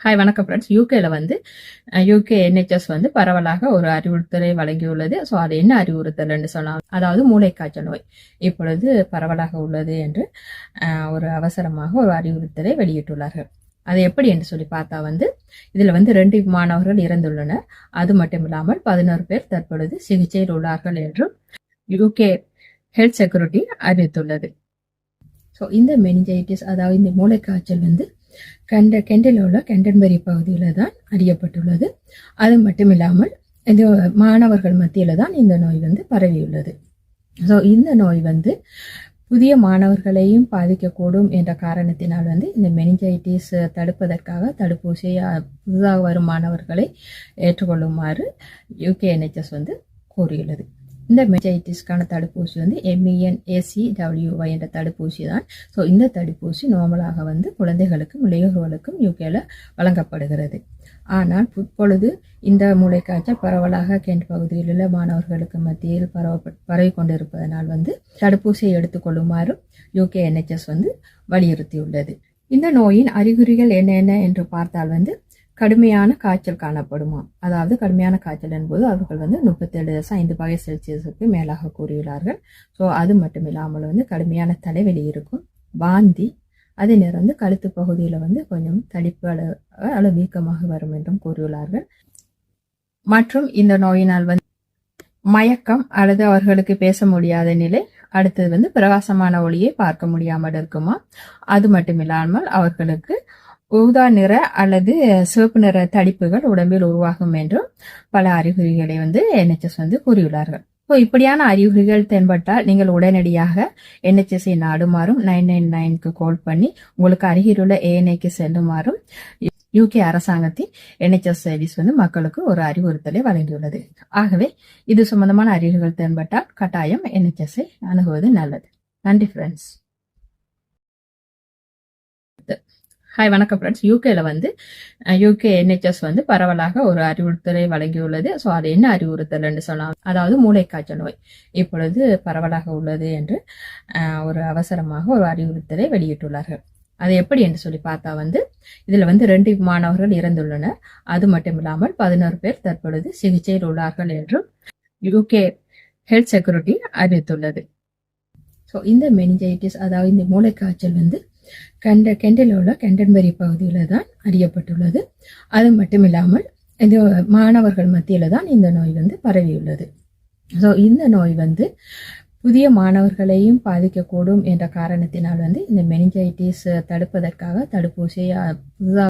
Hi வணக்கம் friends. யூகேல வந்து யூகே NHS வந்து பரவலாக ஒரு அறிவுறுத்தலை வழங்கியுள்ளது. ஸோ அது என்ன அறிவுறுத்தல் என்று சொன்னால், அதாவது மூளைக்காய்ச்சல் நோய் இப்பொழுது பரவலாக உள்ளது என்று ஒரு அவசரமாக ஒரு அறிவுறுத்தலை வெளியிட்டுள்ளார்கள். அது எப்படி என்று சொல்லி பார்த்தா வந்து இதுல வந்து 2 மாணவர்கள் இறந்துள்ளனர். அது மட்டும் இல்லாமல் 11 பேர் தற்பொழுது சிகிச்சையில் உள்ளார்கள் என்றும் யூகே ஹெல்த் செக்யூரிட்டி அறிவித்துள்ளது. ஸோ இந்த மெனிஞ்சைட்டிஸ் அதாவது இந்த மூளைக்காய்ச்சல் வந்து கெண்டில் உள்ள கெண்டன்பரி பகுதியில் தான் அறியப்பட்டுள்ளது. அது மட்டும் இல்லாமல் இது மாணவர்கள் மத்தியில தான் இந்த நோய் வந்து பரவியுள்ளது. ஸோ இந்த நோய் வந்து புதிய மாணவர்களையும் பாதிக்கக்கூடும் என்ற காரணத்தினால் வந்து இந்த மெனிஞ்சைட்டிஸ் தடுப்பதற்காக தடுப்பூசியை புதிதாக வரும் மாணவர்களை ஏற்றுக்கொள்ளுமாறு யூகே NHS வந்து கூறியுள்ளது. இந்த மெனிஞ்சைட்டிஸ்க்கான தடுப்பூசி வந்து MENACWY என்ற தடுப்பூசி தான். ஸோ இந்த தடுப்பூசி நார்மலாக வந்து குழந்தைகளுக்கும் இளையோர்களுக்கும் யூகேல வழங்கப்படுகிறது. ஆனால் இப்பொழுது இந்த மூளைக்காய்ச்சல் பரவலாக கென்ட் பகுதியில் உள்ள மாணவர்களுக்கு மத்தியில் பரவி கொண்டிருப்பதனால் வந்து தடுப்பூசியை எடுத்துக்கொள்ளுமாறு யூகே NHS வந்து வலியுறுத்தியுள்ளது. இந்த நோயின் அறிகுறிகள் என்னென்ன என்று பார்த்தால் வந்து கடுமையான காய்ச்சல் காணப்படுமா, அதாவது கடுமையான காய்ச்சல் என்பது அவர்கள் வந்து 37.5°C மேலாக கூறியுள்ளார்கள். ஸோ அது மட்டும் இல்லாமல் வந்து கடுமையான தலைவலி இருக்கும், வாந்தி, அதே நேரம் வந்து கழுத்து பகுதியில் வந்து கொஞ்சம் தடிப்பு அளவு வீக்கமாக வரும் என்றும் கூறியுள்ளார்கள். மற்றும் இந்த நோயினால் வந்து மயக்கம் அல்லது அவர்களுக்கு பேச முடியாத நிலை, அடுத்தது வந்து பிரகாசமான ஒளியை பார்க்க முடியாமல் இருக்குமா, அது மட்டும் இல்லாமல் அவர்களுக்கு ஊதா நிற அல்லது சிவப்பு நிற தடிப்புகள் உடம்பில் உருவாகும் என்றும் பல அறிகுறிகளை வந்து NHS வந்து கூறியுள்ளார்கள். ஸோ இப்படியான அறிகுறிகள் தென்பட்டால் நீங்கள் உடனடியாக NHS-ஐ நாடுமாறும் 999க்கு கால் பண்ணி உங்களுக்கு அருகிலுள்ள ANIக்கு செல்லுமாறும் யூகே அரசாங்கத்தின் NHS சர்வீஸ் வந்து மக்களுக்கு ஒரு அறிவுறுத்தலை வழங்கியுள்ளது. ஆகவே இது சம்பந்தமான அறிகுறிகள் தென்பட்டால் கட்டாயம் NHS-ஐ அணுகுவது நல்லது. நன்றி ஃப்ரெண்ட்ஸ். ஹாய் வணக்கம் ஃப்ரெண்ட்ஸ். யூகேல வந்து யூகே NHS வந்து பரவலாக ஒரு அறிவுறுத்தலை வழங்கியுள்ளது. ஸோ அது என்ன அறிவுறுத்தல் என்று சொன்னால், அதாவது மூளைக்காய்ச்சல் நோய் இப்பொழுது பரவலாக உள்ளது என்று ஒரு அவசரமாக ஒரு அறிவுறுத்தலை வெளியிட்டுள்ளார்கள். அது எப்படி என்று சொல்லி பார்த்தா வந்து இதுல வந்து 2 மாணவர்கள் இறந்துள்ளனர். அது மட்டும் இல்லாமல் 11 பேர் தற்பொழுது சிகிச்சையில் உள்ளார்கள் என்றும் யூகே ஹெல்த் செக்யூரிட்டி அறிவித்துள்ளது. ஸோ இந்த மெனிஞ்சைட்டிஸ் அதாவது இந்த மூளைக்காய்ச்சல் வந்து கெண்டில் உள்ள கெண்டன்பரி பகுதியில் தான் அறியப்பட்டுள்ளது. அது மட்டும் இல்லாமல் இது மாணவர்கள் மத்தியில தான் இந்த நோய் வந்து பரவியுள்ளது. ஸோ இந்த நோய் வந்து புதிய மாணவர்களையும் பாதிக்கக்கூடும் என்ற காரணத்தினால் வந்து இந்த மெனிஞ்சைட்டிஸ் தடுப்பதற்காக தடுப்பூசியை புதிதாக